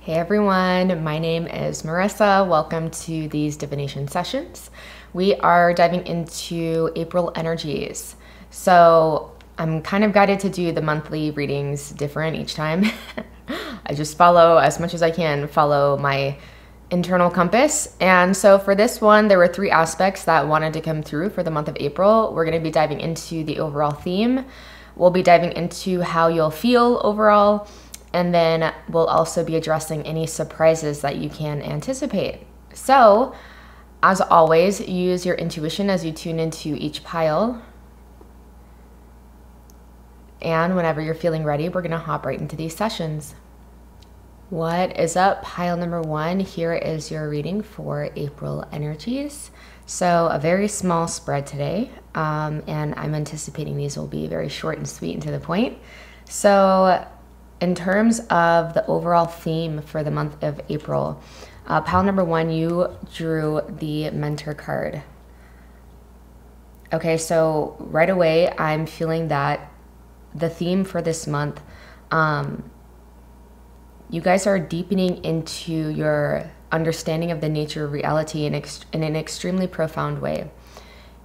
Hey everyone, my name is Marissa. Welcome to these divination sessions. We are diving into April energies. So I'm kind of guided to do the monthly readings different each time. I just follow as much as I can, follow my internal compass. And so for this one, there were three aspects that wanted to come through for the month of April. We're going to be diving into the overall theme. We'll be diving into how you'll feel overall. And then we'll also be addressing any surprises that you can anticipate. So, as always, use your intuition as you tune into each pile. And whenever you're feeling ready, we're going to hop right into these sessions. What is up? Pile number one. Here is your reading for April energies. So, a very small spread today. And I'm anticipating these will be very short and sweet and to the point. So, in terms of the overall theme for the month of April, pile number one, you drew the Mentor card. Okay, so right away, I'm feeling that the theme for this month, you guys are deepening into your understanding of the nature of reality in an extremely profound way.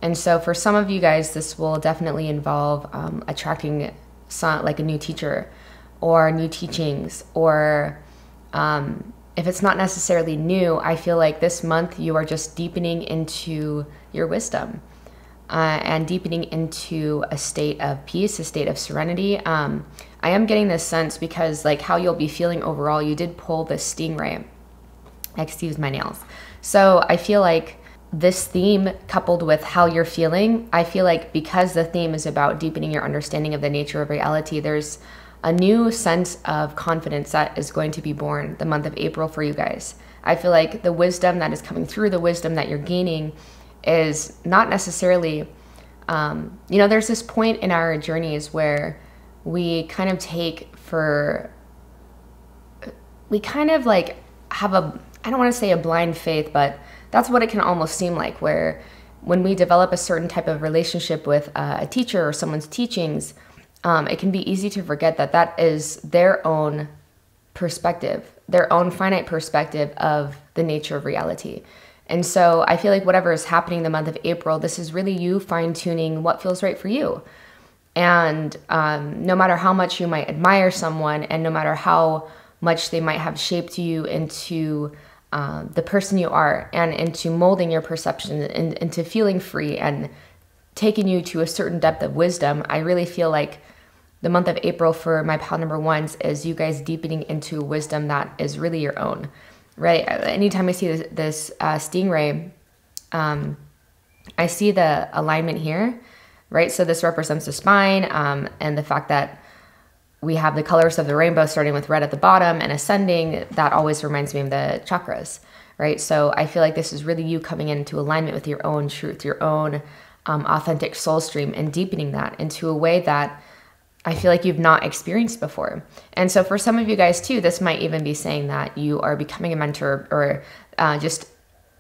And so for some of you guys, this will definitely involve attracting like a new teacher, or new teachings, or if it's not necessarily new, I feel like this month you are just deepening into your wisdom and deepening into a state of peace, a state of serenity. I am getting this sense because like how you'll be feeling overall, you did pull the stingray. Excuse my nails. So I feel like this theme coupled with how you're feeling, I feel like because the theme is about deepening your understanding of the nature of reality, there's a new sense of confidence that is going to be born the month of April for you guys. I feel like the wisdom that is coming through, the wisdom that you're gaining is not necessarily, there's this point in our journeys where we kind of have I don't want to say a blind faith, but that's what it can almost seem like, where when we develop a certain type of relationship with a teacher or someone's teachings, it can be easy to forget that that is their own perspective, their own finite perspective of the nature of reality. And so I feel like whatever is happening the month of April, this is really you fine-tuning what feels right for you. And no matter how much you might admire someone, and no matter how much they might have shaped you into the person you are, and into molding your perception, and into feeling free and taking you to a certain depth of wisdom, I really feel like the month of April for my pile number ones is you guys deepening into wisdom that is really your own, right? Anytime I see this stingray, I see the alignment here, right? So this represents the spine, and the fact that we have the colors of the rainbow starting with red at the bottom and ascending, that always reminds me of the chakras, right? So I feel like this is really you coming into alignment with your own truth, your own authentic soul stream, and deepening that into a way that I feel like you've not experienced before. And so for some of you guys too, this might even be saying that you are becoming a mentor, or just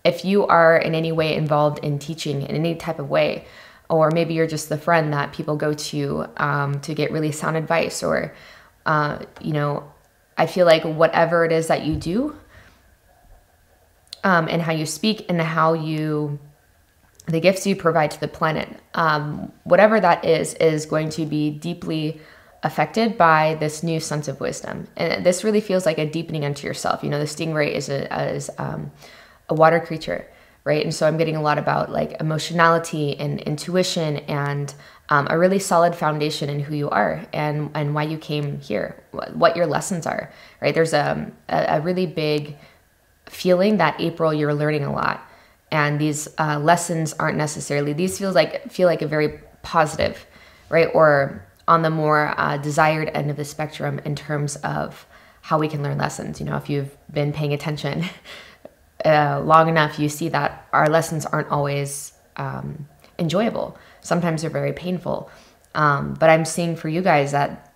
if you are in any way involved in teaching in any type of way, or maybe you're just the friend that people go to get really sound advice, or, I feel like whatever it is that you do, and how you speak and how the gifts you provide to the planet, whatever that is going to be deeply affected by this new sense of wisdom. And this really feels like a deepening into yourself. The stingray is a water creature, right? And so I'm getting a lot about like emotionality and intuition, and a really solid foundation in who you are and why you came here, what your lessons are, right? There's a really big feeling that April, you're learning a lot. And these lessons aren't necessarily, these feel like a very positive, right? Or on the more desired end of the spectrum in terms of how we can learn lessons. If you've been paying attention long enough, you see that our lessons aren't always enjoyable. Sometimes they're very painful. But I'm seeing for you guys that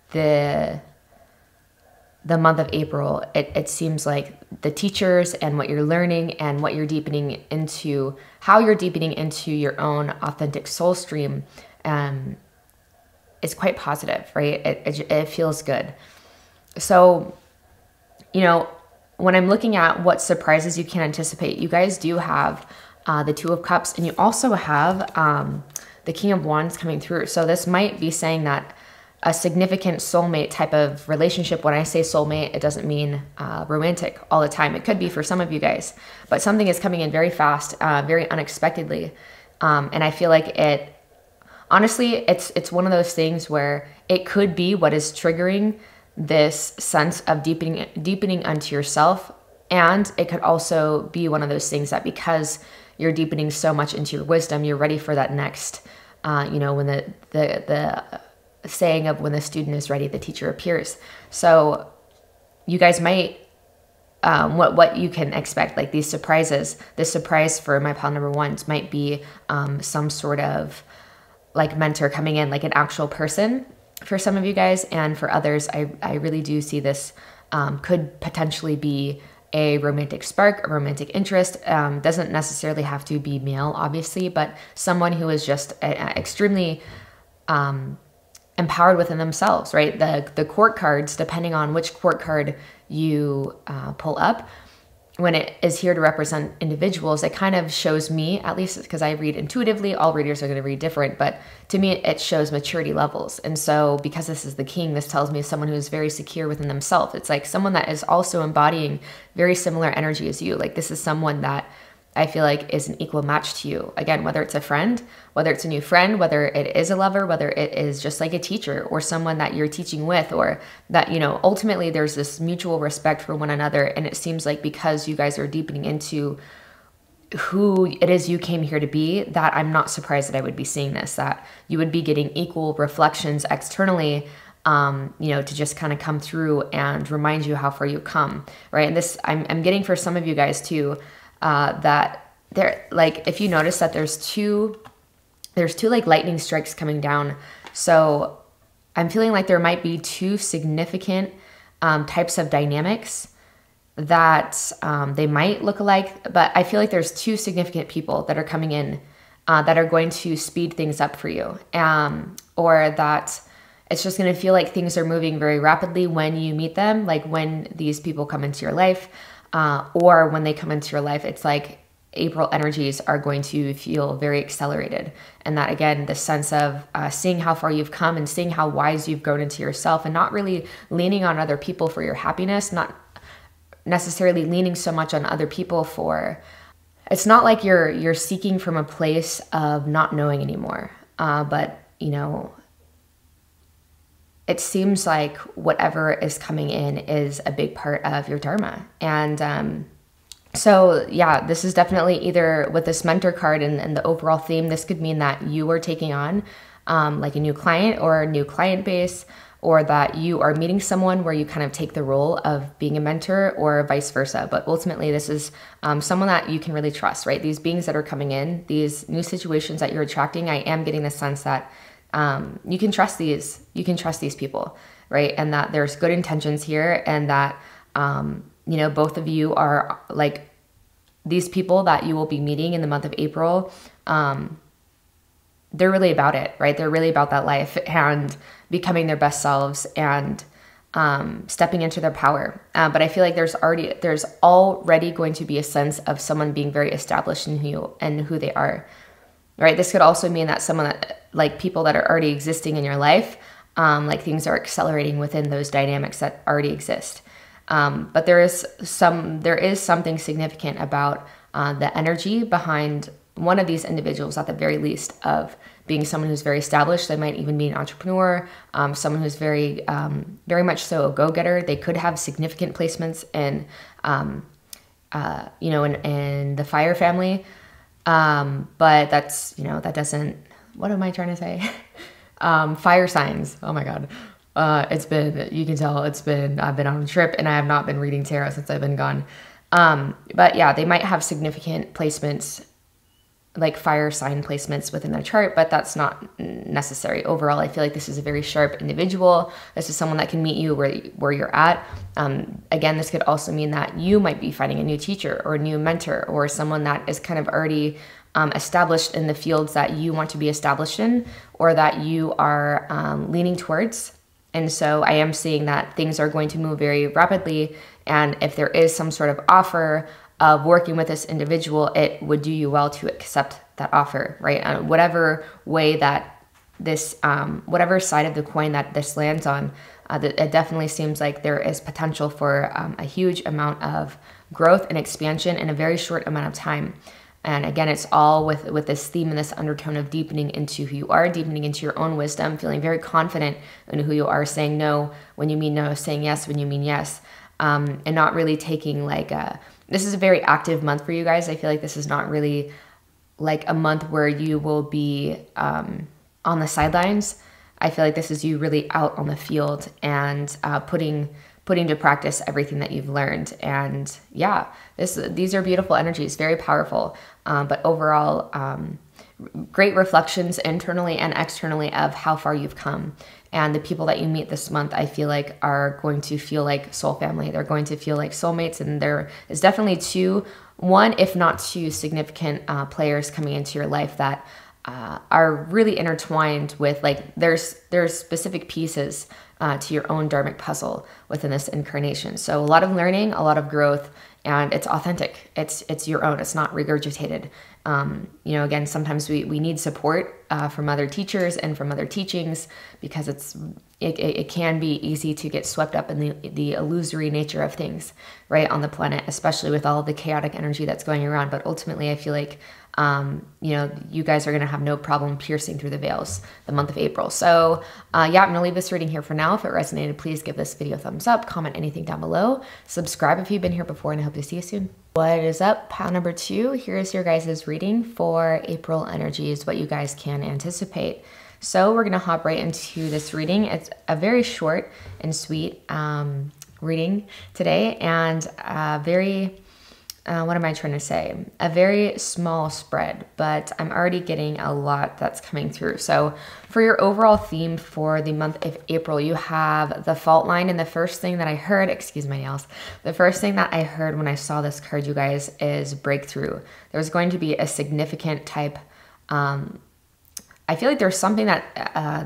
the month of April, it seems like the teachers and what you're learning and what you're deepening into, how you're deepening into your own authentic soul stream is quite positive, right? It feels good. So, when I'm looking at what surprises you can anticipate, you guys do have the Two of Cups, and you also have the King of Wands coming through. So this might be saying that a significant soulmate type of relationship. When I say soulmate, it doesn't mean romantic all the time. It could be for some of you guys, but something is coming in very fast, very unexpectedly. And I feel like it, honestly, it's one of those things where it could be what is triggering this sense of deepening unto yourself. And it could also be one of those things that because you're deepening so much into your wisdom, you're ready for that next, when the saying of when the student is ready, the teacher appears. So you guys might, what you can expect, like these surprises, this surprise for my pile number ones might be some sort of like mentor coming in, like an actual person for some of you guys. And for others, I really do see this could potentially be a romantic spark, a romantic interest. Doesn't necessarily have to be male, obviously, but someone who is just extremely empowered within themselves, right? The court cards, depending on which court card you pull up, when it is here to represent individuals, it kind of shows me, at least because I read intuitively, all readers are going to read different, but to me, it shows maturity levels. And so because this is the king, this tells me someone who is very secure within themselves. It's like someone that is also embodying very similar energy as you. Like this is someone that I feel like is an equal match to you. Again, whether it's a friend, whether it's a new friend, whether it is a lover, whether it is just like a teacher or someone that you're teaching with, or that, ultimately there's this mutual respect for one another. And it seems like because you guys are deepening into who it is you came here to be, that I'm not surprised that I would be seeing this, that you would be getting equal reflections externally, to just kind of come through and remind you how far you've come, right? And this, I'm getting for some of you guys too, that there, like, if you notice that there's two like lightning strikes coming down. So I'm feeling like there might be two significant types of dynamics that they might look alike, but I feel like there's two significant people that are coming in that are going to speed things up for you, or that it's just going to feel like things are moving very rapidly when you meet them, like when these people come into your life. Or when they come into your life, it's like April energies are going to feel very accelerated. And that, again, the sense of seeing how far you've come and seeing how wise you've grown into yourself, and not really leaning on other people for your happiness, not necessarily leaning so much on other people for, it's not like you're seeking from a place of not knowing anymore. But, it seems like whatever is coming in is a big part of your dharma. And so, yeah, this is definitely either with this mentor card and the overall theme, this could mean that you are taking on like a new client or a new client base, or that you are meeting someone where you kind of take the role of being a mentor, or vice versa. But ultimately, this is someone that you can really trust, right? These beings that are coming in, these new situations that you're attracting, I am getting the sense that you can trust these people, right? And that there's good intentions here, and that, both of you are like these people that you will be meeting in the month of April. They're really about it, right? They're really about that life and becoming their best selves and stepping into their power. But I feel like there's already going to be a sense of someone being very established in who they are. Right. This could also mean that someone that, like people that are already existing in your life, like things are accelerating within those dynamics that already exist. But there is something significant about the energy behind one of these individuals, at the very least, of being someone who's very established. They might even be an entrepreneur, someone who's very much so a go-getter. They could have significant placements in, in the fire family. But that's, that doesn't, what am I trying to say? Fire signs. Oh my God. You can tell I've been on a trip and I have not been reading tarot since I've been gone. But yeah, they might have significant placements, like fire sign placements within their chart, but that's not necessary. Overall, I feel like this is a very sharp individual. This is someone that can meet you where you're at. Again, this could also mean that you might be finding a new teacher or a new mentor, or someone that is kind of already established in the fields that you want to be established in, or that you are leaning towards. And so I am seeing that things are going to move very rapidly. And if there is some sort of offer of working with this individual, it would do you well to accept that offer, right? Whatever way that this, whatever side of the coin that this lands on, it definitely seems like there is potential for a huge amount of growth and expansion in a very short amount of time. And again, it's all with this theme and this undertone of deepening into who you are, deepening into your own wisdom, feeling very confident in who you are, saying no when you mean no, saying yes when you mean yes, and not really taking like this is a very active month for you guys. I feel like this is not really like a month where you will be on the sidelines. I feel like this is you really out on the field and putting to practice everything that you've learned. And yeah, these are beautiful energies, very powerful. But overall, great reflections internally and externally of how far you've come. And the people that you meet this month, I feel like are going to feel like soul family. They're going to feel like soulmates. And there is definitely one, if not two, significant players coming into your life that are really intertwined with, like, there's specific pieces to your own dharmic puzzle within this incarnation. So a lot of learning, a lot of growth, and it's authentic. It's your own. It's not regurgitated. You know, again, sometimes we need support from other teachers and from other teachings, because it can be easy to get swept up in the illusory nature of things, right, on the planet, especially with all of the chaotic energy that's going around. But ultimately, I feel like you know, you guys are going to have no problem piercing through the veils the month of April. So yeah, I'm going to leave this reading here for now. If it resonated, please give this video a thumbs up, comment anything down below, subscribe if you've been here before, and I hope to see you soon. What is up? Pile number 2. Here's your guys' reading for April energies, what you guys can anticipate. So we're going to hop right into this reading. It's a very short and sweet reading today, and very... what am I trying to say? A very small spread, but I'm already getting a lot that's coming through. So for your overall theme for the month of April, you have the fault line. And the first thing that I heard, excuse my nails, the first thing that I heard when I saw this card, you guys, is breakthrough. There's going to be a significant type, I feel like there's something that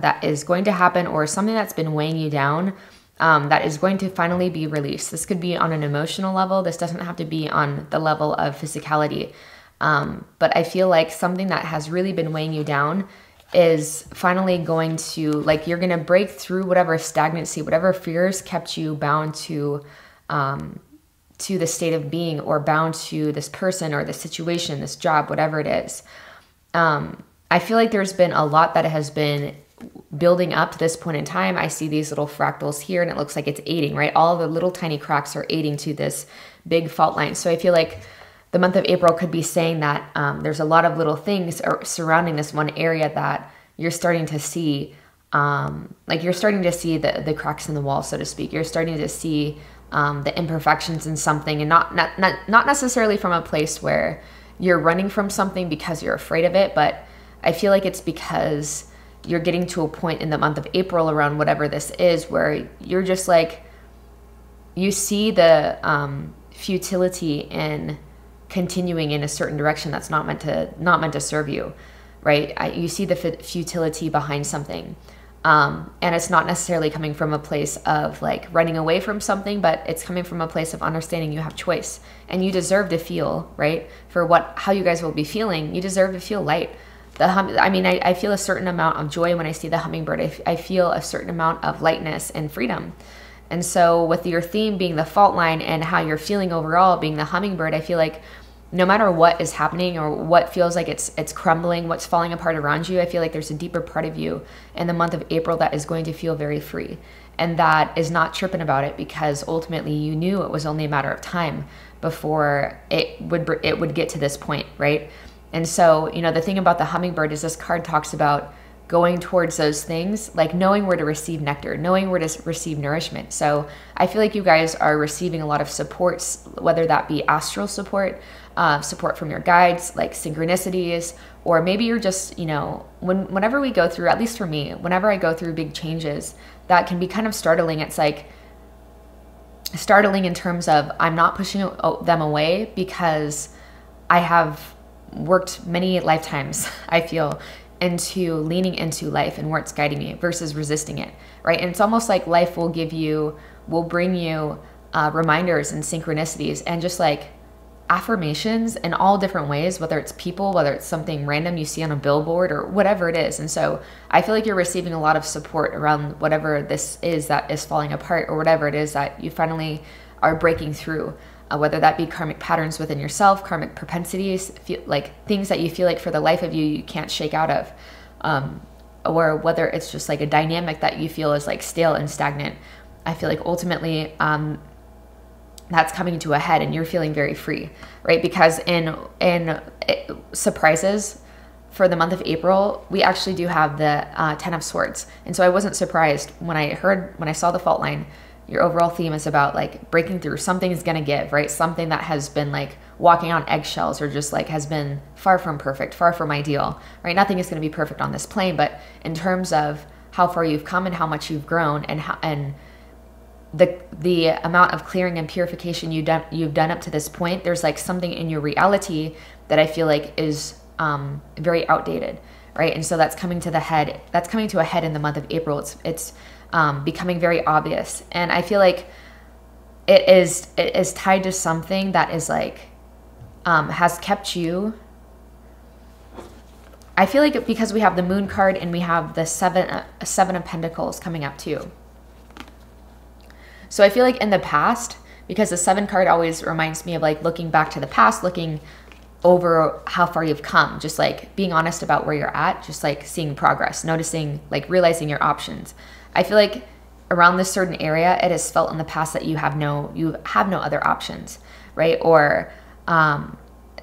that is going to happen, or something that's been weighing you down, that is going to finally be released. This could be on an emotional level. This doesn't have to be on the level of physicality. But I feel like something that has really been weighing you down is finally going to, like, you're going to break through whatever stagnancy, whatever fears kept you bound to the state of being, or bound to this person or this situation, this job, whatever it is. I feel like there's been a lot that has been building up to this point in time. I see these little fractals here, and it looks like it's aiding, right? All the little tiny cracks are aiding to this big fault line. So I feel like the month of April could be saying that there's a lot of little things surrounding this one area that you're starting to see, like you're starting to see the cracks in the wall, so to speak. You're starting to see the imperfections in something, and not necessarily from a place where you're running from something because you're afraid of it, but I feel like it's because you're getting to a point in the month of April around whatever this is, where you're just like, you see the futility in continuing in a certain direction that's not meant to serve you, right? You see the futility behind something, and it's not necessarily coming from a place of like running away from something, but it's coming from a place of understanding you have choice, and you deserve to feel, right, for how you guys will be feeling. You deserve to feel light. I feel a certain amount of joy when I see the hummingbird. I feel a certain amount of lightness and freedom. And so with your theme being the fault line and how you're feeling overall being the hummingbird, I feel like no matter what is happening or what feels like it's crumbling, what's falling apart around you, I feel like there's a deeper part of you in the month of April that is going to feel very free, and that is not tripping about it, because ultimately you knew it was only a matter of time before it would get to this point, right? And so, you know, the thing about the hummingbird is this card talks about going towards those things, like knowing where to receive nectar, knowing where to receive nourishment. So I feel like you guys are receiving a lot of supports, whether that be astral support, support from your guides, like synchronicities, or maybe you're just, you know, whenever we go through, at least for me, whenever I go through big changes, that can be kind of startling. It's like startling in terms of I'm not pushing them away, because I have worked many lifetimes, I feel, into leaning into life and where it's guiding you versus resisting it, right? And it's almost like life will bring you reminders and synchronicities and just like affirmations in all different ways, whether it's people, whether it's something random you see on a billboard or whatever it is. And so I feel like you're receiving a lot of support around whatever this is that is falling apart, or whatever it is that you finally are breaking through, whether that be karmic patterns within yourself, karmic propensities, like things that you feel like for the life of you can't shake out of, or whether it's just like a dynamic that you feel is like stale and stagnant. I feel like ultimately that's coming to a head and you're feeling very free, right? Because in surprises for the month of April, we actually do have the 10 of Swords. And so I wasn't surprised when I saw the fault line. Your overall theme is about like breaking through. Something is going to give, right? Something that has been like walking on eggshells, or just like has been far from perfect, far from ideal, right? Nothing is going to be perfect on this plane, but in terms of how far you've come and how much you've grown, and the amount of clearing and purification you've done up to this point, there's like something in your reality that I feel like is very outdated, right? And so that's coming to a head in the month of April. It's becoming very obvious, and I feel like it is tied to something that is like has kept you. I feel like because we have the Moon card and we have the seven of Pentacles coming up too. So I feel like in the past, because the 7 card always reminds me of like looking back to the past, looking over how far you've come, just like being honest about where you're at, just like seeing progress, noticing, like realizing your options. I feel like around this certain area, it has felt in the past that you have no other options, right? Or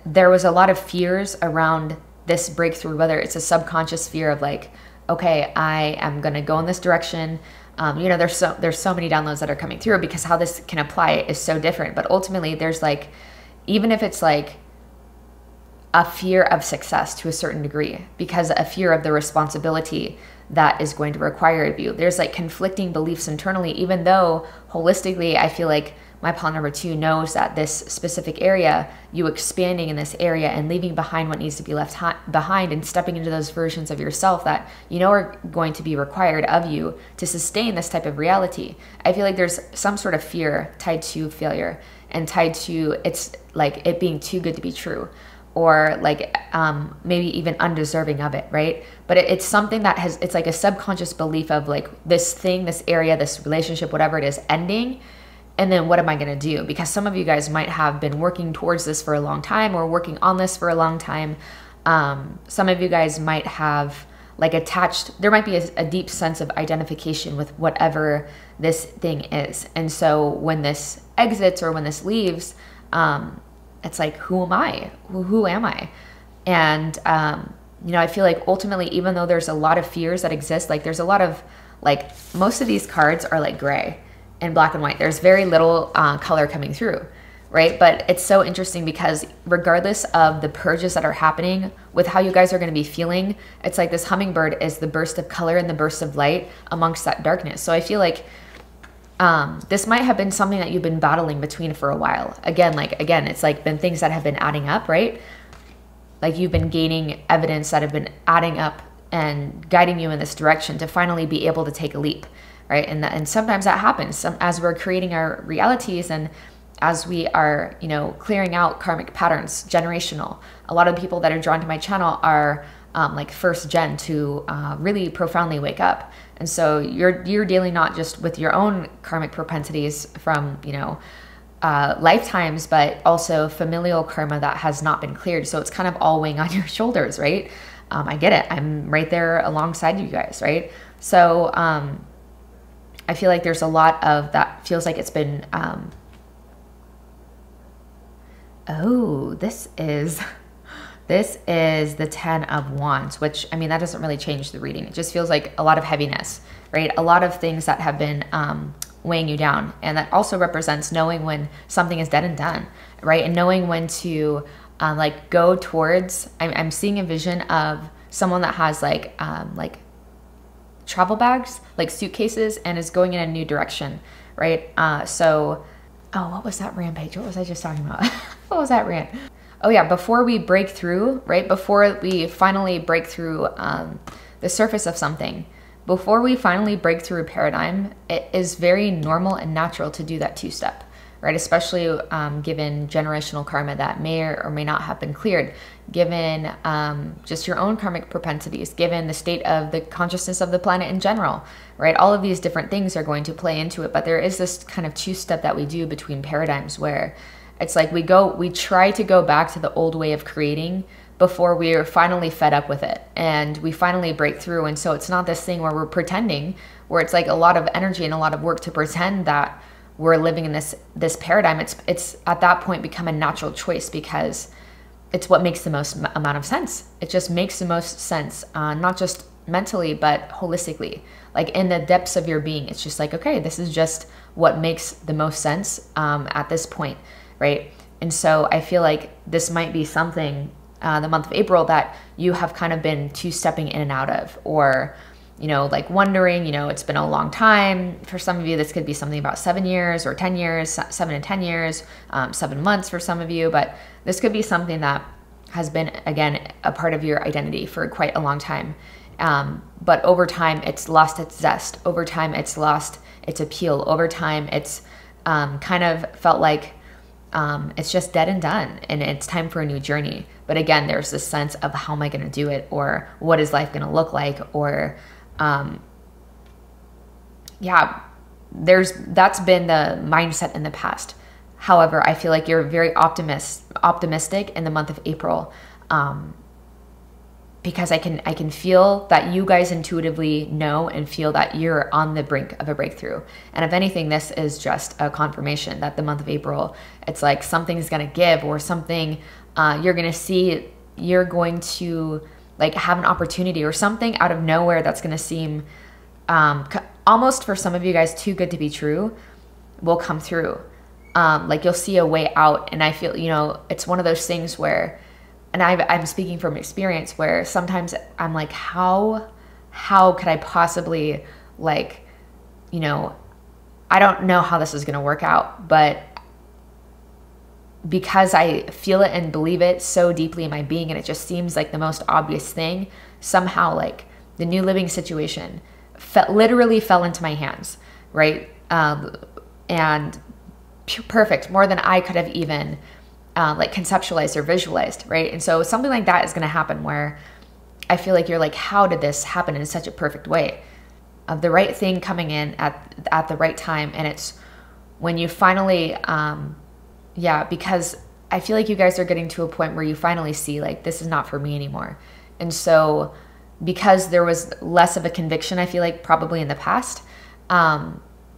there was a lot of fears around this breakthrough, whether it's a subconscious fear of like, okay, I am going to go in this direction. There's so many downloads that are coming through because how this can apply is so different. But ultimately, there's like, even if it's like a fear of success to a certain degree, because a fear of the responsibility that is going to require of you, there's like conflicting beliefs internally, even though holistically, I feel like my pile number 2 knows that this specific area, you expanding in this area and leaving behind what needs to be left behind and stepping into those versions of yourself that you know are going to be required of you to sustain this type of reality. I feel like there's some sort of fear tied to failure and tied to it's like it being too good to be true, or like maybe even undeserving of it, right? But it's something that it's like a subconscious belief of like this thing, this area, this relationship, whatever it is, ending. And then what am I going to do? Because some of you guys might have been working towards this for a long time or working on this for a long time. Some of you guys might have like there might be a deep sense of identification with whatever this thing is. And so when this exits or when this leaves, it's like, who am I? Who am I? And, I feel like ultimately, even though there's a lot of fears that exist, like there's a lot of like, most of these cards are like gray and black and white. There's very little color coming through, right? But it's so interesting because regardless of the purges that are happening with how you guys are going to be feeling, it's like this hummingbird is the burst of color and the burst of light amongst that darkness. So I feel like this might have been something that you've been battling between for a while. Again, it's like been things that have been adding up, right? Like you've been gaining evidence that have been adding up and guiding you in this direction to finally be able to take a leap. Right. And sometimes that happens as we're creating our realities and as we are, clearing out karmic patterns, generational. A lot of people that are drawn to my channel are like first gen to really profoundly wake up. And so you're dealing not just with your own karmic propensities from, lifetimes, but also familial karma that has not been cleared. So it's kind of all weighing on your shoulders, right? I get it. I'm right there alongside you guys, right? So, I feel like there's a lot of that feels like it's been, this is the 10 of Wands, which, I mean, that doesn't really change the reading. It just feels like a lot of heaviness, right? A lot of things that have been weighing you down. And that also represents knowing when something is dead and done, right? And knowing when to like go towards, I'm seeing a vision of someone that has like travel bags, like suitcases, and is going in a new direction, right? What was that rampage? What was I just talking about? What was that rant? oh yeah, before we break through, right? Before we finally break through the surface of something, before we finally break through a paradigm, it is very normal and natural to do that two-step, right? Especially given generational karma that may or may not have been cleared, given just your own karmic propensities, given the state of the consciousness of the planet in general, right? All of these different things are going to play into it, but there is this kind of two-step that we do between paradigms where it's like we try to go back to the old way of creating before we are finally fed up with it and we finally break through. And so it's not this thing where we're pretending, where it's like a lot of energy and a lot of work to pretend that we're living in this paradigm. It's at that point become a natural choice because it's what makes the most amount of sense. It just makes the most sense, not just mentally, but holistically, like in the depths of your being. It's just like, okay, this is just what makes the most sense at this point, right? And so I feel like this might be something, the month of April, that you have kind of been two-stepping in and out of, or, you know, like wondering, you know, it's been a long time. For some of you, this could be something about 7 years or 10 years, 7 and 10 years, 7 months for some of you, but this could be something that has been, again, a part of your identity for quite a long time. But over time, it's lost its zest. Over time, it's lost its appeal. Over time, it's kind of felt like it's just dead and done, and it's time for a new journey. But again, there's this sense of how am I going to do it, or what is life going to look like, or yeah, that's been the mindset in the past. However, I feel like you're very optimistic in the month of April, because I can feel that you guys intuitively know and feel that you're on the brink of a breakthrough. And if anything, this is just a confirmation that the month of April, it's like something's going to give, or something you're going to see, you're going to like have an opportunity or something out of nowhere that's going to seem almost, for some of you guys, too good to be true, will come through. Like you'll see a way out. And I feel, you know, it's one of those things where, and I'm speaking from experience, where sometimes I'm like, how could I possibly, like, you know, I don't know how this is going to work out, but because I feel it and believe it so deeply in my being, and it just seems like the most obvious thing, somehow, like, the new living situation literally fell into my hands, right? And perfect, more than I could have even like conceptualized or visualized, right? And so something like that is going to happen, where I feel like you're like, how did this happen in such a perfect way? Of the right thing coming in at the right time. And it's when you finally, yeah, because I feel like you guys are getting to a point where you finally see, like, this is not for me anymore. And so because there was less of a conviction, I feel like probably in the past,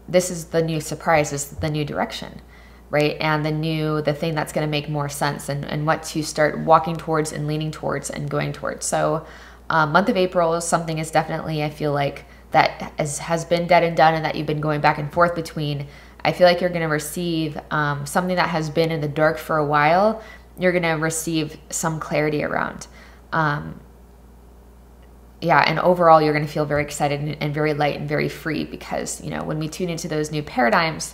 this is the new surprise, this is the new direction, right? And the thing that's going to make more sense, and what to start walking towards and leaning towards and going towards. So month of April, something is definitely, I feel like, that has been dead and done, and that you've been going back and forth between. I feel like you're going to receive something that has been in the dark for a while. You're going to receive some clarity around. Yeah, and overall, you're going to feel very excited and very light and very free, because, you know, when we tune into those new paradigms,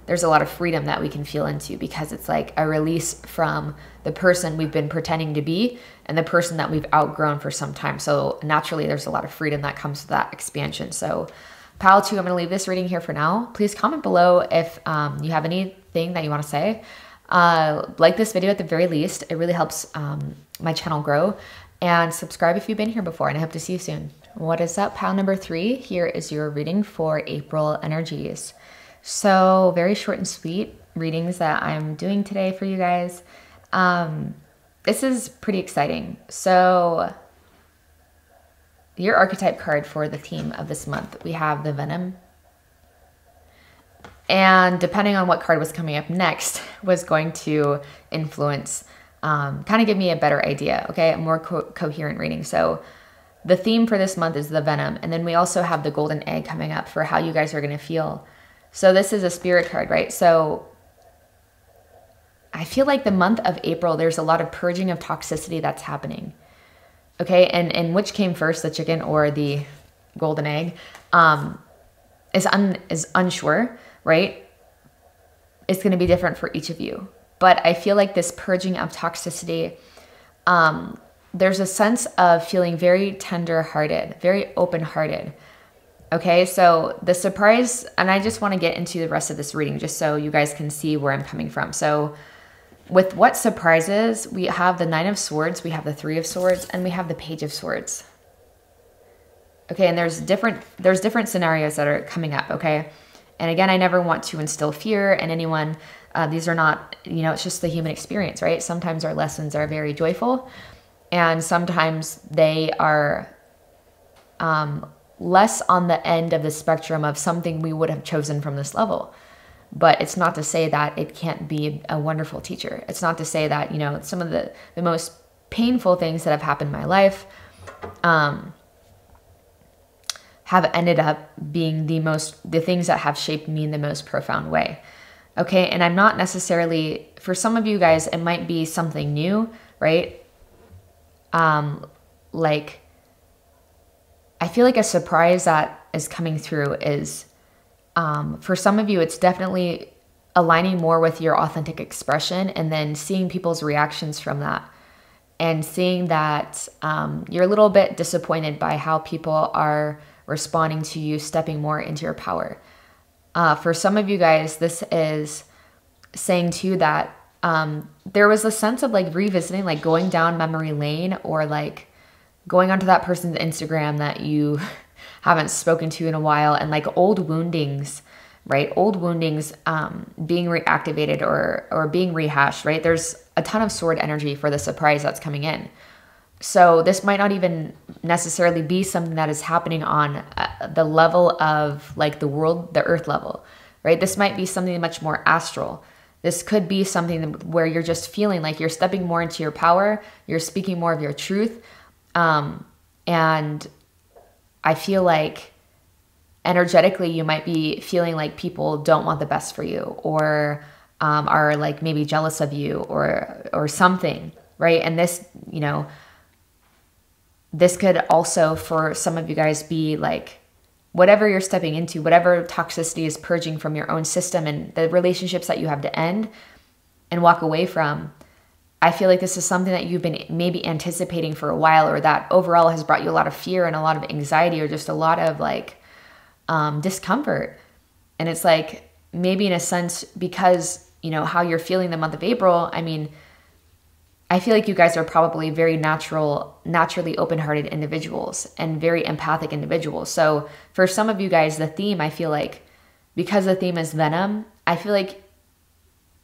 there's a lot of freedom that we can feel into, because it's like a release from the person we've been pretending to be and the person that we've outgrown for some time. So naturally, there's a lot of freedom that comes with that expansion. So Pile 2, I'm going to leave this reading here for now. Please comment below if you have anything that you want to say. Like this video at the very least. It really helps my channel grow. And subscribe if you've been here before, and I hope to see you soon. What is up, pile number 3? Here is your reading for April energies. So very short and sweet readings that I'm doing today for you guys. This is pretty exciting. So your archetype card for the theme of this month, we have the Venom. And depending on what card was coming up next was going to influence, kind of give me a better idea, okay? A more coherent reading. So the theme for this month is the Venom. And then we also have the Golden Egg coming up for how you guys are going to feel. So this is a spirit card, right? So I feel like the month of April, there's a lot of purging of toxicity that's happening. Okay, and which came first, the chicken or the golden egg, is unsure, right? It's going to be different for each of you. But I feel like this purging of toxicity, there's a sense of feeling very tender-hearted, very open-hearted. Okay, so the surprise, and I just want to get into the rest of this reading just so you guys can see where I'm coming from. So with what surprises, we have the Nine of Swords, we have the Three of Swords, and we have the Page of Swords. Okay, and there's different scenarios that are coming up, okay? And again, I never want to instill fear in anyone. These are not, it's just the human experience, right? Sometimes our lessons are very joyful, and sometimes they are less on the end of the spectrum of something we would have chosen from this level. But it's not to say that it can't be a wonderful teacher. It's not to say that, some of the most painful things that have happened in my life have ended up being the things that have shaped me in the most profound way. Okay, and I'm not necessarily, for some of you guys, it might be something new, right? Like, I feel like a surprise that is coming through is, for some of you, it's definitely aligning more with your authentic expression and then seeing people's reactions from that and seeing that you're a little bit disappointed by how people are responding to you stepping more into your power. For some of you guys, this is saying too that there was a sense of like revisiting, like going down memory lane or like going onto that person's Instagram that you haven't spoken to in a while, and like old woundings, right? Old woundings being reactivated or being rehashed, right? There's a ton of sword energy for the surprise that's coming in. So this might not even necessarily be something that is happening on the level of like the world, the earth level, right? This might be something much more astral. This could be something where you're just feeling like you're stepping more into your power, you're speaking more of your truth. And I feel like energetically you might be feeling like people don't want the best for you, or are like maybe jealous of you or something, right? And this, this could also for some of you guys be like whatever you're stepping into, whatever toxicity is purging from your own system and the relationships that you have to end and walk away from. I feel like this is something that you've been maybe anticipating for a while, or that overall has brought you a lot of fear and a lot of anxiety, or just a lot of like discomfort. And it's like maybe in a sense because, how you're feeling the month of April. I mean, I feel like you guys are probably very naturally open-hearted individuals and very empathic individuals. So for some of you guys, the theme, I feel like, because the theme is venom, I feel like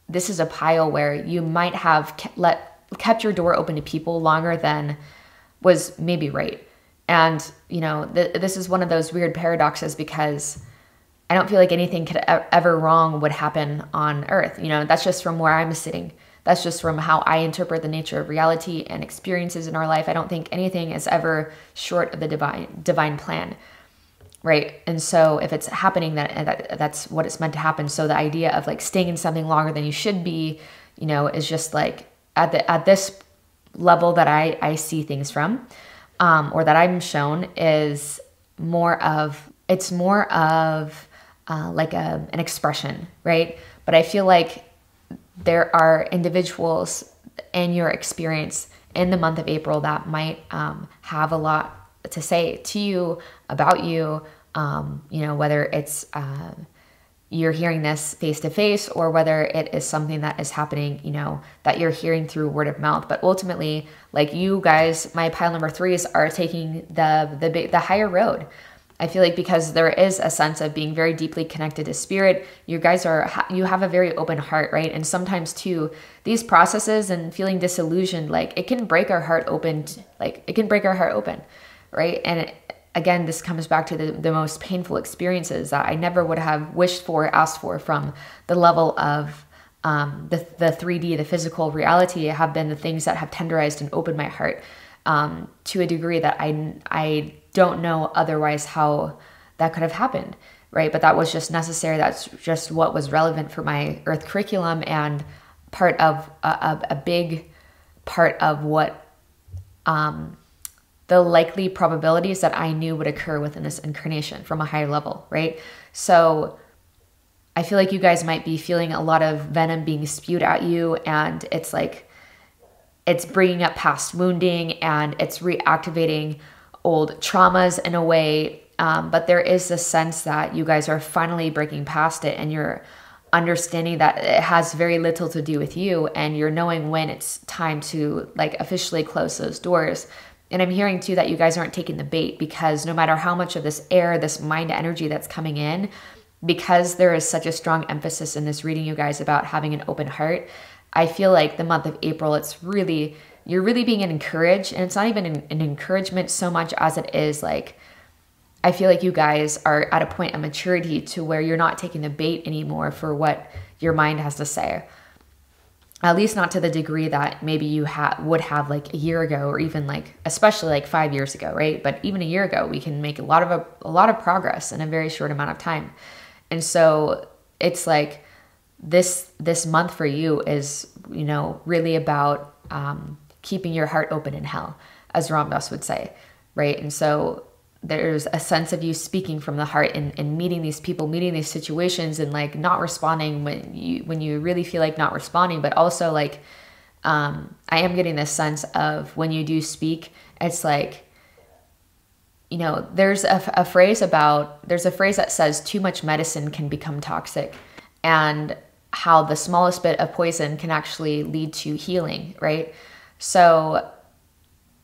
this is a pile where you might have kept your door open to people longer than was maybe right. And, this is one of those weird paradoxes because I don't feel like anything could ever wrong would happen on earth. That's just from where I'm sitting. That's just from how I interpret the nature of reality and experiences in our life. I don't think anything is ever short of the divine plan. Right. And so if it's happening, that's what it's meant to happen. So the idea of like staying in something longer than you should be, is just like at this level that I see things from, or that I'm shown, is more of like an expression, right? But I feel like there are individuals in your experience in the month of April that might have a lot to say to you, about you, whether it's you're hearing this face to face, or whether it is something that is happening, that you're hearing through word of mouth. But ultimately, like you guys, my pile number 3s are taking the higher road. I feel like because there is a sense of being very deeply connected to spirit, you guys you have a very open heart, right? And sometimes too, these processes and feeling disillusioned, like it can break our heart open, right? And again, this comes back to the most painful experiences that I never would have wished for, asked for, from the level of the 3D, the physical reality, have been the things that have tenderized and opened my heart to a degree that I don't know otherwise how that could have happened, right? But that was just necessary. That's just what was relevant for my Earth curriculum, and part of a big part of what the likely probabilities that I knew would occur within this incarnation from a higher level, right? So I feel like you guys might be feeling a lot of venom being spewed at you, and it's like it's bringing up past wounding and it's reactivating old traumas in a way. But there is a sense that you guys are finally breaking past it, and you're understanding that it has very little to do with you, and you're knowing when it's time to like officially close those doors. And I'm hearing too that you guys aren't taking the bait, because no matter how much of this air, this mind energy that's coming in, because there is such a strong emphasis in this reading, you guys, about having an open heart, I feel like the month of April, you're really being encouraged. And it's not even an encouragement so much as it is like, I feel like you guys are at a point of maturity to where you're not taking the bait anymore for what your mind has to say. At least not to the degree that maybe you would have like a year ago, or even like, especially like 5 years ago, right? But even a year ago, we can make a lot of progress in a very short amount of time. And so it's like this month for you is, really about keeping your heart open in hell, as Ram Dass would say, right? And so there's a sense of you speaking from the heart and meeting these people, meeting these situations, and like not responding when you really feel like not responding, but also like I am getting this sense of when you do speak, it's like, there's a phrase that says too much medicine can become toxic, and how the smallest bit of poison can actually lead to healing, right? So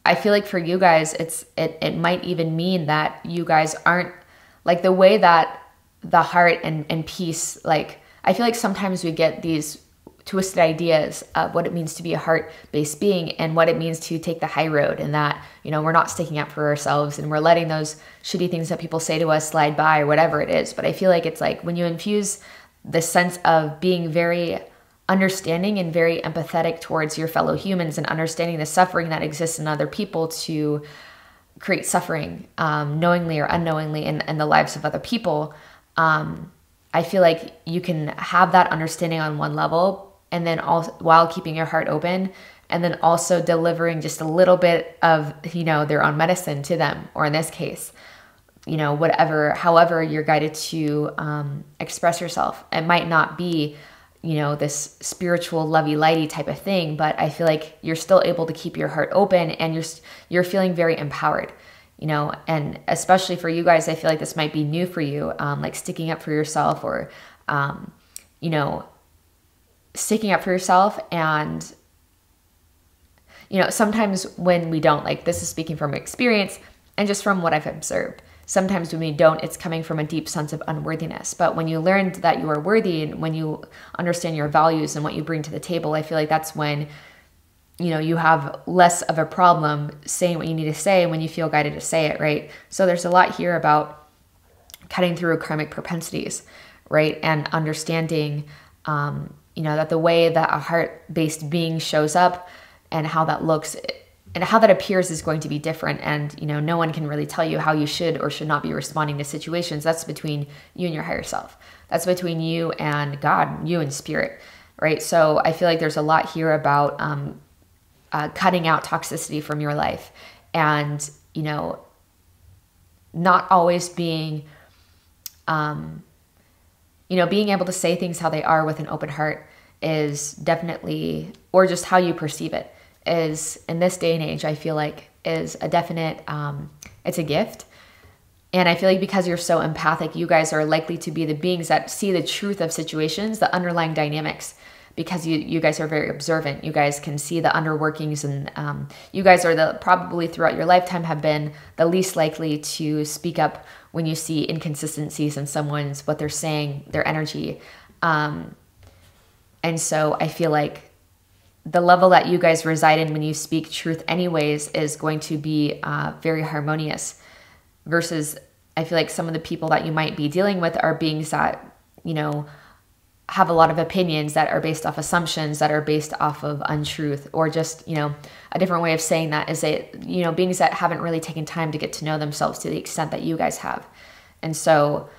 I feel like for you guys, it might even mean that you guys aren't like the way that the heart and peace, like I feel like sometimes we get these twisted ideas of what it means to be a heart-based being and what it means to take the high road, and that, we're not sticking up for ourselves and we're letting those shitty things that people say to us slide by or whatever it is. But I feel like it's like when you infuse the sense of being very understanding and very empathetic towards your fellow humans and understanding the suffering that exists in other people to create suffering knowingly or unknowingly in the lives of other people, I feel like you can have that understanding on one level, and then also while keeping your heart open, and then also delivering just a little bit of their own medicine to them, or in this case, however you're guided to express yourself. It might not be this spiritual lovey-lighty type of thing, but I feel like you're still able to keep your heart open, and you're feeling very empowered, and especially for you guys, I feel like this might be new for you, like sticking up for yourself, or, sticking up for yourself. And, sometimes when we don't, like this is speaking from experience and just from what I've observed, sometimes when we don't, it's coming from a deep sense of unworthiness. But when you learned that you are worthy, and when you understand your values and what you bring to the table, I feel like that's when, you have less of a problem saying what you need to say when you feel guided to say it, right? So there's a lot here about cutting through karmic propensities, right? And understanding, that the way that a heart-based being shows up and how that looks and how that appears is going to be different. And, no one can really tell you how you should or should not be responding to situations. That's between you and your higher self. That's between you and God, you and spirit, right? So I feel like there's a lot here about cutting out toxicity from your life, and, not always being, being able to say things how they are with an open heart is definitely, or just how you perceive it, is in this day and age, I feel like is a definite, it's a gift. And I feel like because you're so empathic, you guys are likely to be the beings that see the truth of situations, the underlying dynamics, because you guys are very observant. You guys can see the underworkings, and you guys are probably throughout your lifetime have been the least likely to speak up when you see inconsistencies in what they're saying, their energy. And so I feel like the level that you guys reside in when you speak truth anyways is going to be very harmonious, versus I feel like some of the people that you might be dealing with are beings that, have a lot of opinions that are based off assumptions, that are based off of untruth, or just, a different way of saying that is that, beings that haven't really taken time to get to know themselves to the extent that you guys have. And so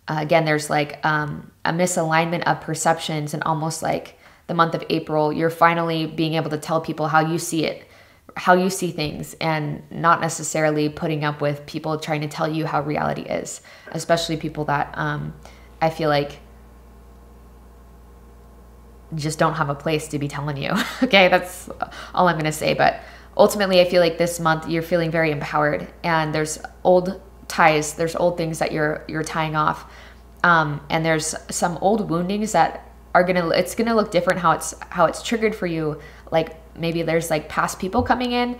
again, there's like a misalignment of perceptions, and almost like the month of April, you're finally being able to tell people how you see it, how you see things, and not necessarily putting up with people trying to tell you how reality is, especially people that I feel like just don't have a place to be telling you. Okay, that's all I'm going to say. But ultimately, I feel like this month you're feeling very empowered, and there's old ties, there's old things that you're tying off, and there's some old woundings that are it's gonna look different how it's triggered for you. Like maybe there's like past people coming in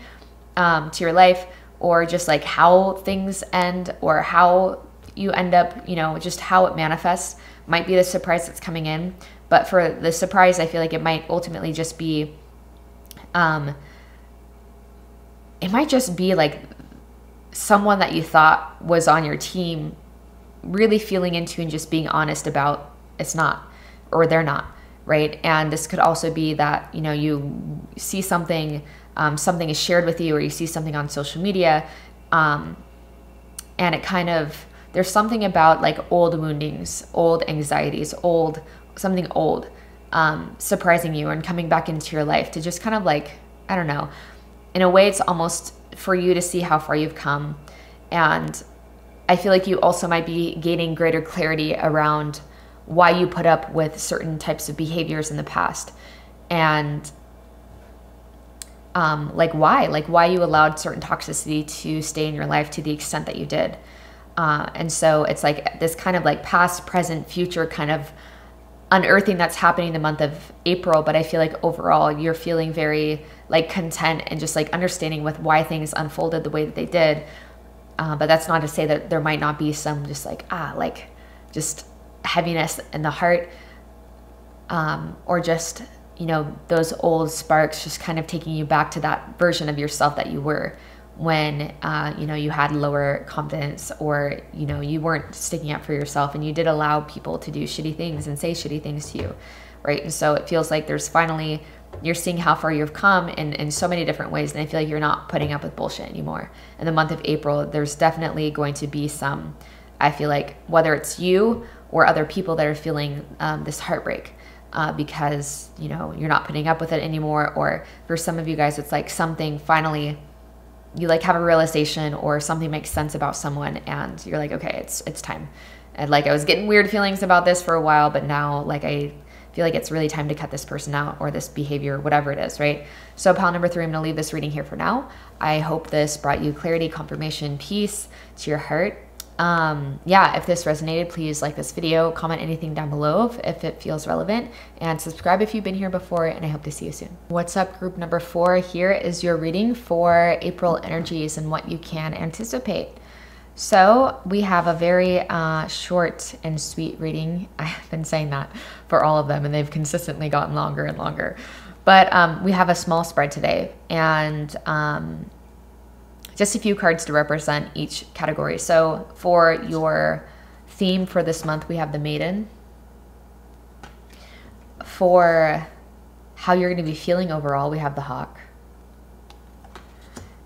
to your life, or just like how things end, or how you end up, you know, just how it manifests might be the surprise that's coming in. But for the surprise, I feel like it might ultimately just be, it might just be like someone that you thought was on your team really feeling into and just being honest about it's not, or they're not, right? And this could also be that, you know, you see something, something is shared with you, or you see something on social media, and it kind of, there's something about like old woundings, old anxieties, something old, surprising you and coming back into your life to just kind of like, I don't know, in a way it's almost for you to see how far you've come. And I feel like you also might be gaining greater clarity around why you put up with certain types of behaviors in the past, and like why you allowed certain toxicity to stay in your life to the extent that you did. And so it's like this kind of like past, present, future kind of unearthing that's happening in the month of April. But I feel like overall you're feeling very like content and just like understanding with why things unfolded the way that they did. But that's not to say that there might not be some just like, like just heaviness in the heart, or just, you know, those old sparks just kind of taking you back to that version of yourself that you were when, you know, you had lower confidence, or, you know, you weren't sticking up for yourself and you did allow people to do shitty things and say shitty things to you, right? And so it feels like there's finally, you're seeing how far you've come in so many different ways. And I feel like you're not putting up with bullshit anymore. In the month of April, there's definitely going to be some, I feel like, whether it's you or other people that are feeling this heartbreak, because, you know, you're not putting up with it anymore. Or for some of you guys, it's like something finally, you like have a realization or something makes sense about someone and you're like, okay, it's time. And like, I was getting weird feelings about this for a while, but now like I feel like it's really time to cut this person out or this behavior, whatever it is, right? So pile number 3, I'm gonna leave this reading here for now. I hope this brought you clarity, confirmation, peace to your heart. Yeah, if this resonated, please like this video, comment anything down below if it feels relevant, and subscribe if you've been here before, and I hope to see you soon. What's up, group number 4? Here is your reading for April energies and what you can anticipate. So we have a very short and sweet reading. I've been saying that for all of them, and they've consistently gotten longer and longer. But we have a small spread today, and just a few cards to represent each category. So for your theme for this month, we have the Maiden. For how you're going to be feeling overall, we have the Hawk.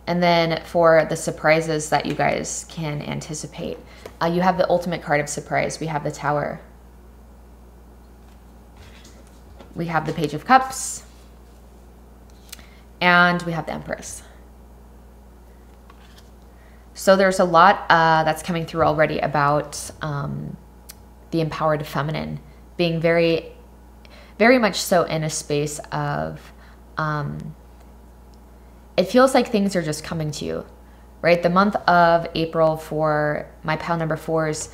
And then for the surprises that you guys can anticipate, you have the ultimate card of surprise. We have the Tower. We have the Page of Cups. And we have the Empress. So there's a lot that's coming through already about the empowered feminine being very, very much so in a space of, it feels like things are just coming to you, right? The month of April for my pile number 4s,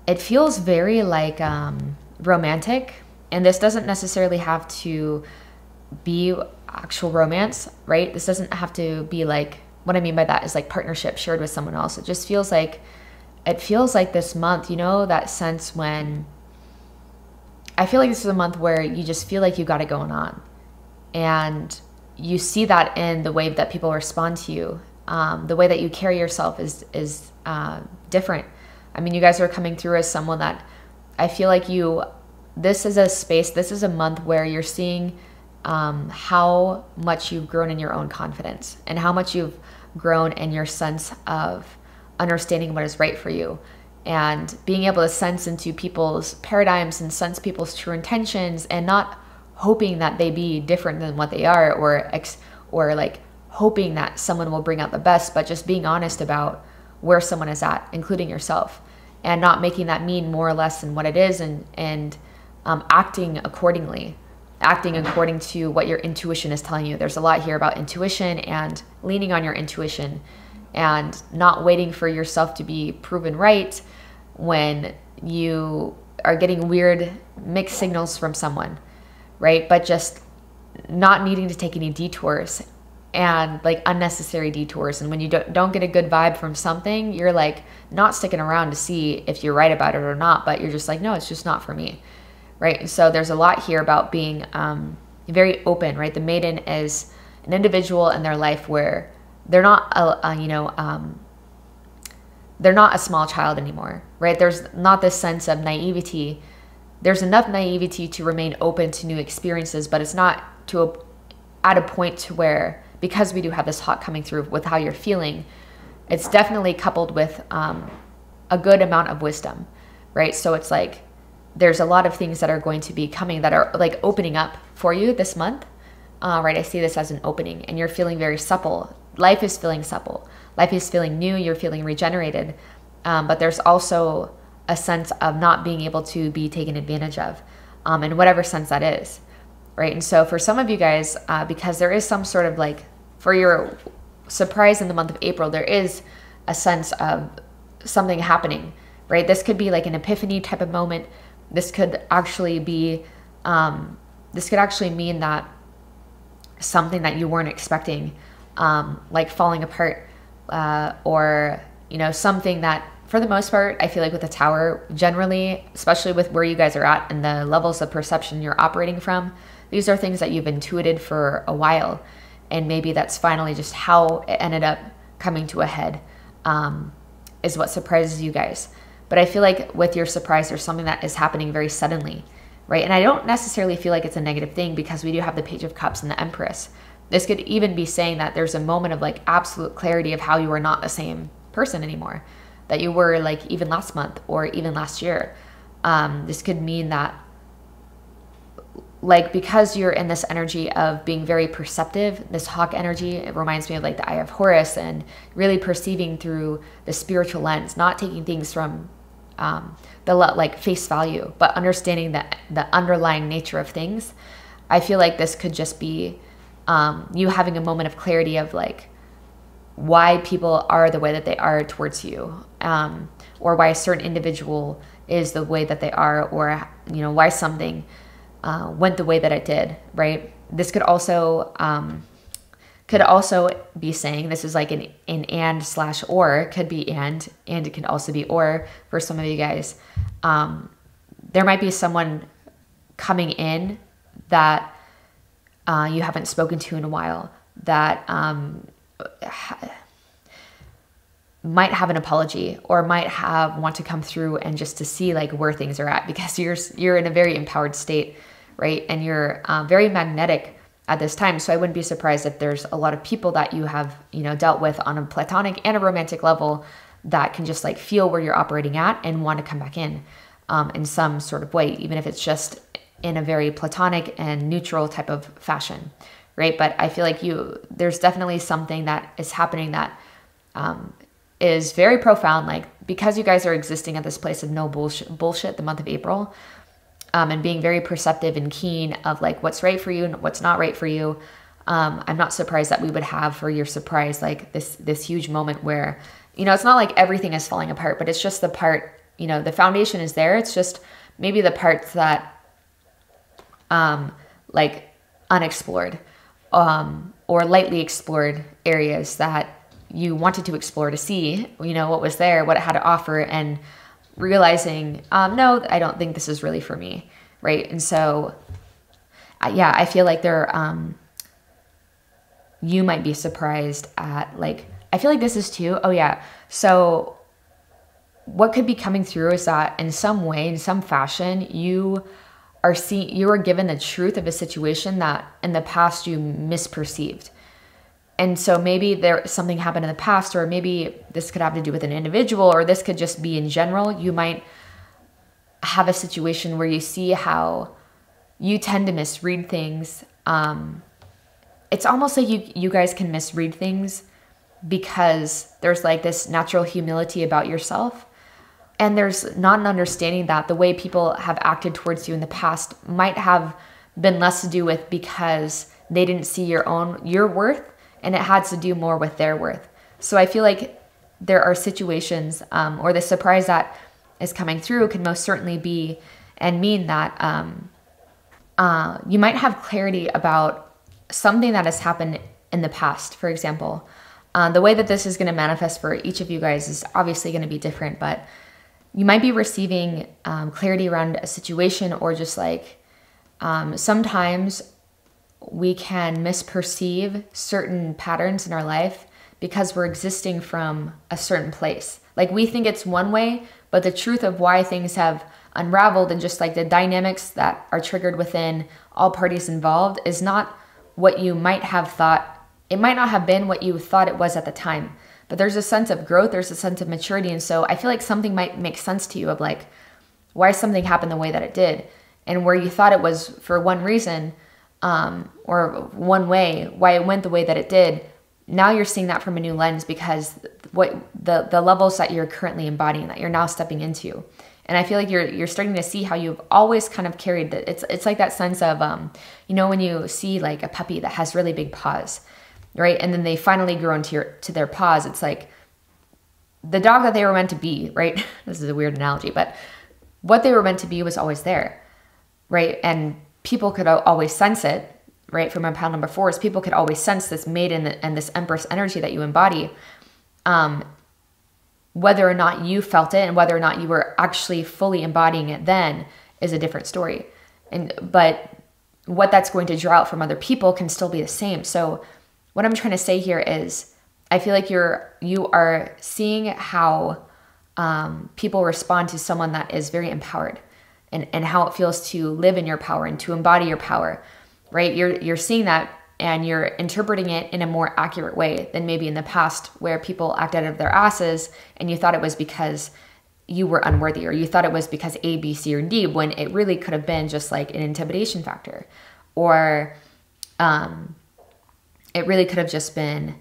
it feels very like romantic. And this doesn't necessarily have to be actual romance, right? This doesn't have to be like, what I mean by that is like partnership shared with someone else. It just feels like, this month, you know, that sense when I feel like this is a month where you just feel like you got it going on. And you see that in the way that people respond to you. The way that you carry yourself is different. I mean, you guys are coming through as someone that I feel like this is a space, this is a month where you're seeing how much you've grown in your own confidence and how much you've grown in your sense of understanding what is right for you and being able to sense into people's paradigms and sense people's true intentions and not hoping that they be different than what they are or like hoping that someone will bring out the best, but just being honest about where someone is at, including yourself, and not making that mean more or less than what it is, and acting accordingly, acting according to what your intuition is telling you. There's a lot here about intuition and leaning on your intuition and not waiting for yourself to be proven right when you are getting weird mixed signals from someone, right? But just not needing to take any detours and like unnecessary detours. And when you don't get a good vibe from something, you're like not sticking around to see if you're right about it or not, but you're just like, no, it's just not for me, right? So there's a lot here about being very open, right? The maiden is an individual in their life where they're not they're not a small child anymore, right? There's not this sense of naivety. There's enough naivety to remain open to new experiences, but it's not at a point to where, because we do have this hawk coming through with how you're feeling, it's definitely coupled with a good amount of wisdom, right? So it's like there's a lot of things that are going to be coming that are like opening up for you this month, right? I see this as an opening, and you're feeling very supple. Life is feeling supple. Life is feeling new. You're feeling regenerated. But there's also a sense of not being able to be taken advantage of, in whatever sense that is, right? And so for some of you guys, because there is some sort of like, for your surprise in the month of April, there is a sense of something happening, right? This could be like an epiphany type of moment. This could actually be, this could actually mean that something that you weren't expecting, like falling apart, or, you know, something that for the most part, I feel like with the tower, generally, especially with where you guys are at and the levels of perception you're operating from, these are things that you've intuited for a while. And maybe that's finally just how it ended up coming to a head, is what surprises you guys. But I feel like with your surprise, there's something that is happening very suddenly, right? And I don't necessarily feel like it's a negative thing, because we do have the Page of Cups and the Empress. This could even be saying that there's a moment of like absolute clarity of how you are not the same person anymore that you were like even last month or even last year. This could mean that, like, because you're in this energy of being very perceptive, this hawk energy, it reminds me of like the Eye of Horus, and really perceiving through the spiritual lens, not taking things from the like face value, but understanding the underlying nature of things. I feel like this could just be you having a moment of clarity of like why people are the way that they are towards you, or why a certain individual is the way that they are, or, you know, why something went the way that it did, right? This could also be saying, this is like an and/or, it could be and it can also be or for some of you guys. There might be someone coming in that you haven't spoken to in a while, that might have an apology, or might want to come through and just to see like where things are at, because you're in a very empowered state, right? And you're very magnetic at this time. So I wouldn't be surprised if there's a lot of people that you have, you know, dealt with on a platonic and a romantic level that can just like feel where you're operating at and want to come back in some sort of way, even if it's just in a very platonic and neutral type of fashion, right? But I feel like there's definitely something that is happening that is very profound, like, because you guys are existing at this place of no bullshit the month of April, and being very perceptive and keen of like what's right for you and what's not right for you. I'm not surprised that we would have for your surprise like this huge moment where, you know, it's not like everything is falling apart, but it's just the part, you know, the foundation is there. It's just maybe the parts that like unexplored, or lightly explored areas that you wanted to explore to see, you know, what was there, what it had to offer, and realizing, no, I don't think this is really for me, right? And so, yeah, I feel like you might be surprised at, like, I feel like this is too, oh yeah, so what could be coming through is that in some way, in some fashion, you are given the truth of a situation that in the past you misperceived. And so maybe something happened in the past, or maybe this could have to do with an individual, or this could just be in general. You might have a situation where you see how you tend to misread things. It's almost like you guys can misread things because there's like this natural humility about yourself. And there's not an understanding that the way people have acted towards you in the past might have been less to do with because they didn't see your worth, and it had to do more with their worth. So I feel like there are situations, or the surprise that is coming through can most certainly be and mean that you might have clarity about something that has happened in the past. For example, the way that this is going to manifest for each of you guys is obviously going to be different, but you might be receiving clarity around a situation, or just like sometimes we can misperceive certain patterns in our life because we're existing from a certain place. Like we think it's one way, but the truth of why things have unraveled and just like the dynamics that are triggered within all parties involved is not what you might have thought. It might not have been what you thought it was at the time, but there's a sense of growth, there's a sense of maturity. And so I feel like something might make sense to you of like why something happened the way that it did, and where you thought it was for one reason, or one way, why it went the way that it did. Now you're seeing that from a new lens because what the levels that you're currently embodying, that you're now stepping into. And I feel like you're starting to see how you've always kind of carried that. It's like that sense of, when you see like a puppy that has really big paws, right? And then they finally grow into their paws. It's like the dog that they were meant to be, right? This is a weird analogy, but what they were meant to be was always there, right? And people could always sense it, right? From pile number 4 is people could always sense this maiden and this empress energy that you embody. Whether or not you felt it and whether or not you were actually fully embodying it then is a different story. But what that's going to draw out from other people can still be the same. So what I'm trying to say here is I feel like you are seeing how people respond to someone that is very empowered, and how it feels to live in your power and to embody your power, right? You're seeing that, and you're interpreting it in a more accurate way than maybe in the past, where people act out of their asses and you thought it was because you were unworthy, or you thought it was because A, B, C, or D, when it really could have been just like an intimidation factor, or it really could have just been,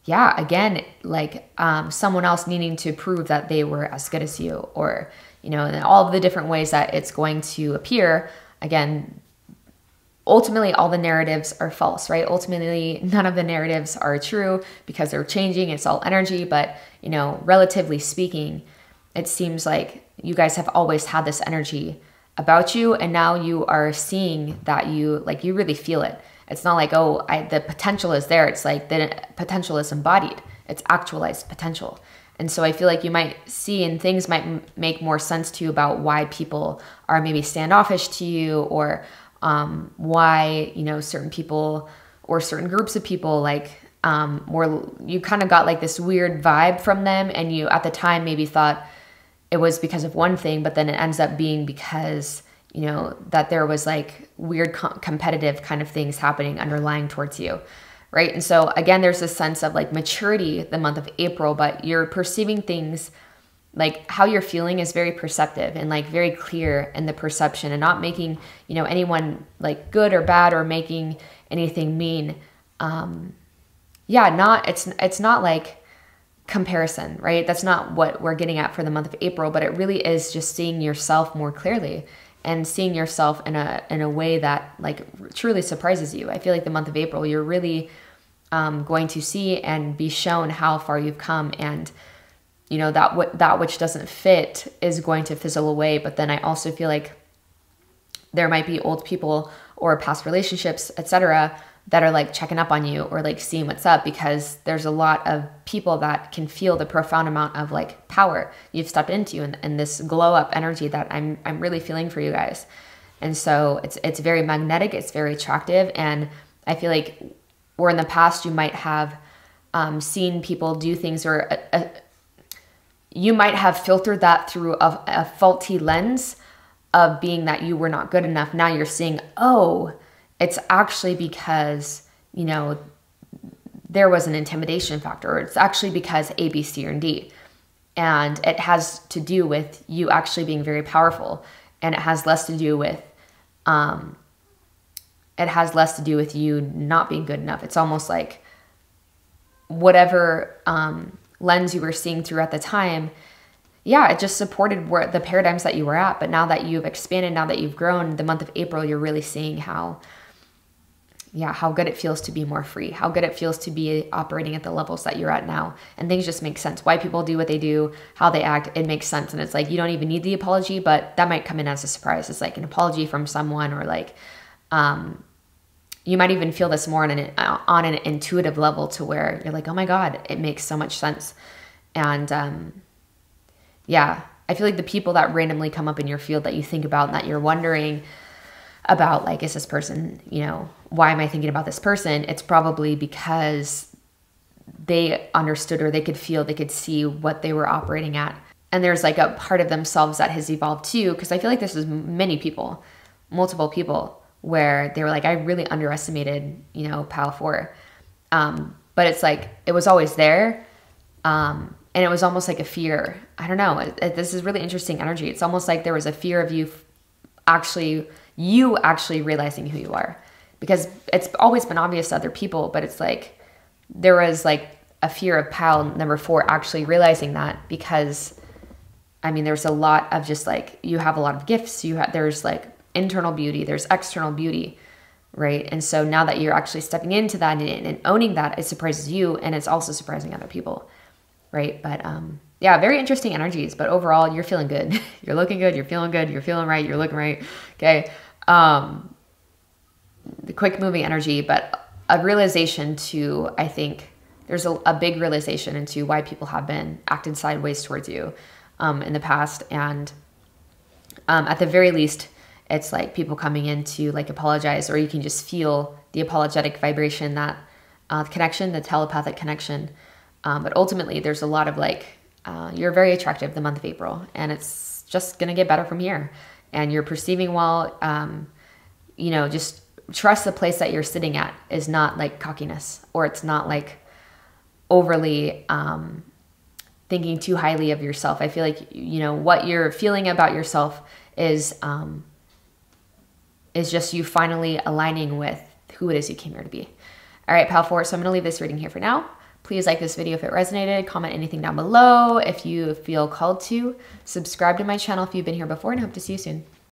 again, like someone else needing to prove that they were as good as you, or, and all of the different ways that it's going to appear. Again, ultimately, all the narratives are false, right? Ultimately, none of the narratives are true because they're changing. It's all energy. But, relatively speaking, it seems like you guys have always had this energy about you. And now you are seeing that you really feel it. It's not like, the potential is there. It's like the potential is embodied. It's actualized potential. And so I feel like you might see, and things might make more sense to you about why people are maybe standoffish to you, or why, certain people or certain groups of people, you kind of got like this weird vibe from them. And you at the time maybe thought it was because of one thing, but then it ends up being because, that there was like weird competitive kind of things happening underlying towards you. Right. And so again, there's this sense of like maturity the month of April, but you're perceiving things, like how you're feeling is very perceptive and like very clear in the perception, and not making, anyone like good or bad, or making anything mean. It's not like comparison, right? That's not what we're getting at for the month of April, but it really is just seeing yourself more clearly and seeing yourself in a way that like truly surprises you. I feel like the month of April, you're really going to see and be shown how far you've come, and that which doesn't fit is going to fizzle away. But then I also feel like there might be old people or past relationships, etc., that are like checking up on you, or like seeing what's up, because there's a lot of people that can feel the profound amount of like power you've stepped into, and this glow up energy that I'm really feeling for you guys. And so it's very magnetic, it's very attractive. And I feel like where in the past you might have seen people do things, or you might have filtered that through a faulty lens of being that you were not good enough. Now you're seeing, it's actually because, there was an intimidation factor, or it's actually because A, B, C, or D. And it has to do with you actually being very powerful. And it has less to do with, you not being good enough. It's almost like whatever lens you were seeing through at the time, yeah, it just supported where the paradigms that you were at. But now that you've expanded, now that you've grown, the month of April, you're really seeing how, yeah, how good it feels to be more free, how good it feels to be operating at the levels that you're at now. And things just make sense. Why people do what they do, how they act, it makes sense. And it's like, you don't even need the apology, but that might come in as a surprise. It's like an apology from someone, or like, you might even feel this more on an intuitive level, to where you're like, oh my God, it makes so much sense. And, yeah, I feel like the people that randomly come up in your field that you think about and that you're wondering about, like, is this person, you know, why am I thinking about this person? It's probably because they understood, or they could feel, they could see what they were operating at. And there's like a part of themselves that has evolved too, because I feel like this is many people, multiple people, where they were like, I really underestimated, you know, Pal 4. But it's like, it was always there. And it was almost like a fear. I don't know. This is really interesting energy. It's almost like there was a fear of you actually realizing who you are, because it's always been obvious to other people, but it's like there was like a fear of Pal number 4 actually realizing that, because I mean, there's a lot of just like, you have a lot of gifts. There's like internal beauty, there's external beauty, right? And so now that you're actually stepping into that and owning that, it surprises you, and it's also surprising other people. Right. But, yeah, very interesting energies, but overall you're feeling good. You're looking good. You're feeling good. You're feeling right. You're looking right. Okay. The quick moving energy, but a realization to, I think there's a big realization into why people have been acted sideways towards you, in the past. And, at the very least, it's like people coming in to like apologize, or you can just feel the apologetic vibration, that, connection, the telepathic connection. But ultimately, there's a lot of like, you're very attractive the month of April, and it's just going to get better from here. And you're perceiving well, you know, just trust the place that you're sitting at is not like cockiness, or it's not like overly thinking too highly of yourself. I feel like, you know, what you're feeling about yourself is just you finally aligning with who it is you came here to be. All right, Pal 4. So I'm going to leave this reading here for now. Please like this video if it resonated, comment anything down below if you feel called to, subscribe to my channel if you've been here before, and I hope to see you soon.